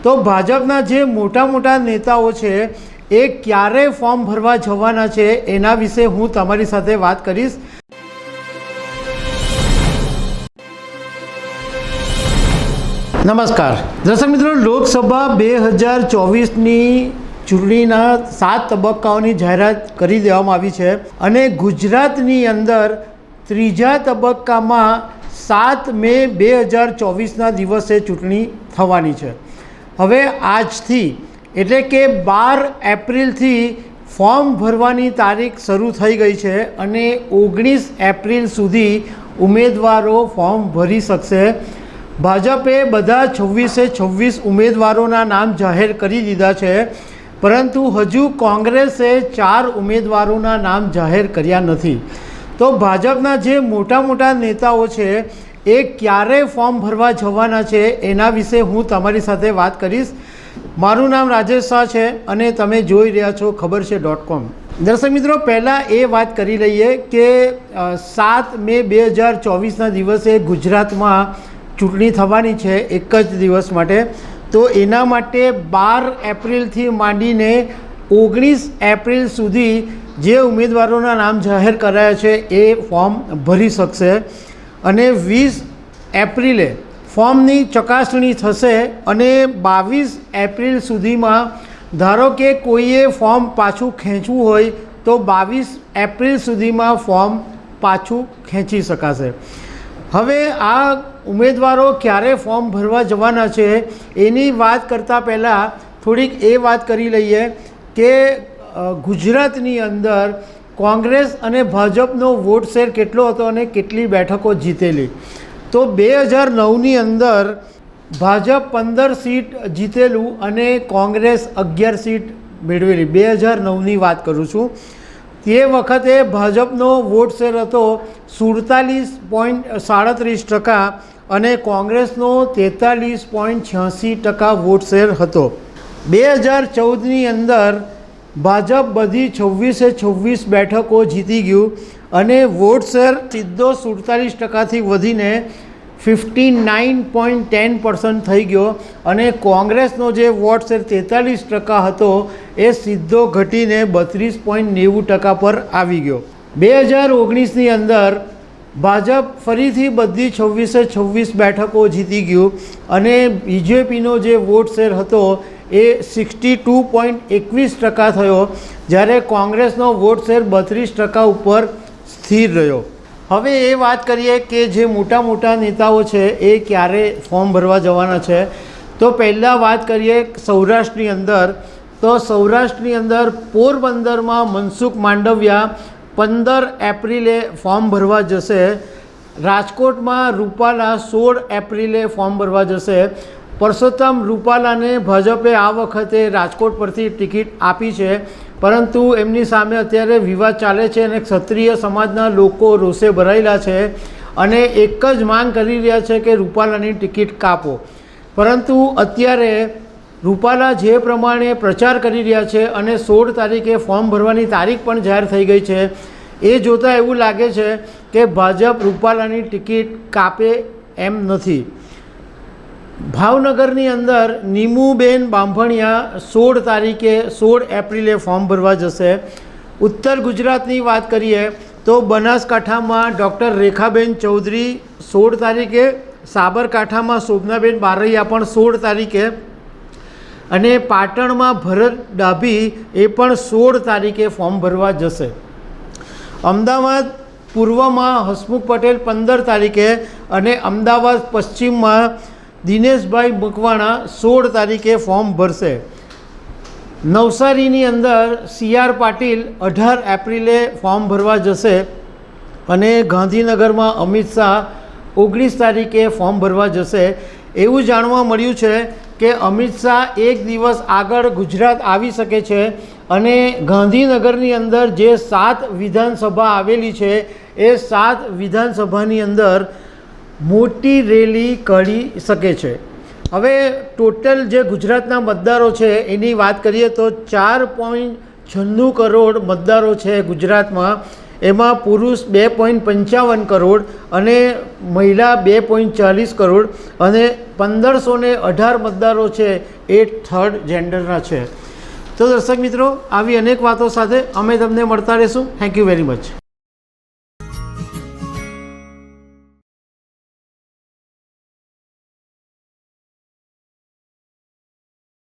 તો ભાજપના જે મોટા મોટા નેતાઓ છે એ ક્યારે ફોર્મ ભરવા જવાના છે એના વિશે હું તમારી સાથે વાત કરીશ। નમસ્કાર દર્શક મિત્રો, લોકસભા 2024ની ચૂંટણીના 7 તબક્કાઓની જાહેરાત કરી દેવામાં આવી છે અને ગુજરાતની અંદર ત્રીજા તબક્કામાં 7 મે 2024ના દિવસે ચૂંટણી થવાની છે। હવે આજથી એટલે કે 12 એપ્રિલથી ફોર્મ ભરવાની તારીખ શરૂ થઈ ગઈ છે અને 19 એપ્રિલ સુધી ઉમેદવારો ફોર્મ ભરી શકશે। ભાજપે બધા 26 ઉમેદવારોના નામ જાહેર કરી દીધા છે, પરંતુ હજુ કોંગ્રેસે 4 ઉમેદવારોના નામ જાહેર કર્યા નથી। તો ભાજપના જે મોટા મોટા નેતાઓ છે એ ક્યારે ફોર્મ ભરવા જવાના છે એના વિશે હું તમારી સાથે વાત કરીશ। મારું નામ રાજેશ શાહ છે અને તમે જોઈ રહ્યા છો ખબરછે.com। દર્શક મિત્રો, પહેલાં એ વાત કરી લઈએ કે 7 મે 2024ના દિવસે ગુજરાતમાં ચૂંટણી થવાની છે એક જ દિવસ માટે। તો એના માટે 12 એપ્રિલથી માંડીને 19 એપ્રિલ સુધી જે ઉમેદવારોના નામ જાહેર કરાયા છે એ ફોર્મ ભરી શકશે અને 20 એપ્રિલે ફોર્મની ચકાસણી થશે અને 22 એપ્રિલ સુધીમાં ધારો કે કોઈએ ફોર્મ પાછું ખેંચવું હોય તો 22 એપ્રિલ સુધીમાં ફોર્મ પાછું ખેંચી શકાશે। હવે આ ઉમેદવારો ક્યારે ફોર્મ ભરવા જવાના છે એની વાત કરતાં પહેલાં થોડીક એ વાત કરી લઈએ કે ગુજરાતની અંદર કોંગ્રેસ અને ભાજપનો વોટ શેર કેટલો હતો અને કેટલી બેઠકો જીતેલી। તો 2009ની અંદર ભાજપ 15 સીટ જીતેલું અને કોંગ્રેસ 11 સીટ મેળવેલી। 2009ની વાત કરું છું। તે વખતે ભાજપનો વોટ શેર હતો 47.37% અને કોંગ્રેસનો 43.86% વોટ શેર હતો। 2014ની અંદર ભાજપ બધી 26 બેઠકો જીતી ગયું અને વોટ શેર સીધો 47%થી વધીને 59.10% થઈ ગયો અને કોંગ્રેસનો જે વોટ શેર 43% હતો એ સીધો ઘટીને 32.90% પર આવી ગયો। 2019ની અંદર ભાજપ ફરીથી બધી 26 બેઠકો જીતી ગયું અને બીજેપીનો જે વોટ શેર હતો એ 62.21% થયો, જ્યારે કોંગ્રેસનો વોટ શેર 32% ઉપર સ્થિર રહ્યો। હવે એ વાત કરીએ કે જે મોટા મોટા નેતાઓ છે એ ક્યારે ફોર્મ ભરવા જવાના છે। તો પહેલાં વાત કરીએ સૌરાષ્ટ્રની અંદર। તો સૌરાષ્ટ્રની અંદર પોરબંદરમાં મનસુખ માંડવિયા 15 એપ્રિલે ફોર્મ ભરવા જશે। રાજકોટમાં રૂપાલા 16 એપ્રિલે ફોર્મ ભરવા જશે। પરસોત્તમ રૂપાલાને ભાજપે આ વખતે રાજકોટ પરથી ટિકિટ આપી છે, પરંતુ એમની સામે અત્યારે વિવાદ ચાલે છે અને ક્ષત્રિય સમાજના લોકો રોષે ભરાયેલા છે અને એક જ માંગ કરી રહ્યા છે કે રૂપાલાની ટિકિટ કાપો। પરંતુ અત્યારે રૂપાલા જે પ્રમાણે પ્રચાર કરી રહ્યા છે અને 16 તારીખે ફોર્મ ભરવાની તારીખ પણ જાહેર થઈ ગઈ છે, એ જોતાં એવું લાગે છે કે ભાજપ રૂપાલાની ટિકિટ કાપે એમ નથી। ભાવનગરની અંદર નીમુબેન બાંભણિયા 16 એપ્રિલે ફોર્મ ભરવા જશે। ઉત્તર ગુજરાતની વાત કરીએ તો બનાસકાંઠામાં ડૉક્ટર રેખાબેન ચૌધરી 16 તારીખે, સાબરકાંઠામાં શોભનાબેન બારૈયા પણ 16 તારીખે અને પાટણમાં ભરત ડાભી એ પણ 16 તારીખે ફોર્મ ભરવા જશે। અમદાવાદ પૂર્વમાં હસમુખ પટેલ 15 તારીખે અને અમદાવાદ પશ્ચિમમાં દિનેશભાઈ મકવાણા 16 તારીખે ફોર્મ ભરશે। નવસારીની અંદર CR પાટીલ 18 એપ્રિલે ફોર્મ ભરવા જશે અને ગાંધીનગરમાં અમિત શાહ 19 તારીખે ફોર્મ ભરવા જશે। એવું જાણવા મળ્યું છે કે અમિત શાહ એક દિવસ આગળ ગુજરાત આવી શકે છે અને ગાંધીનગરની અંદર જે 7 વિધાનસભા આવેલી છે એ 7 વિધાનસભાની અંદર મોટી રેલી કાઢી શકે છે। હવે ટોટલ જે ગુજરાતના મતદારો છે એની વાત કરીએ તો 4.96 કરોડ મતદારો છે ગુજરાતમાં। એમાં પુરુષ 2.55 કરોડ અને મહિલા 2.40 કરોડ અને 1518 મતદારો છે એ થર્ડ જેન્ડરના છે. તો દર્શક મિત્રો, આવી અનેક વાતો સાથે અમે તમને મળતા રહીશું. Thank you very much.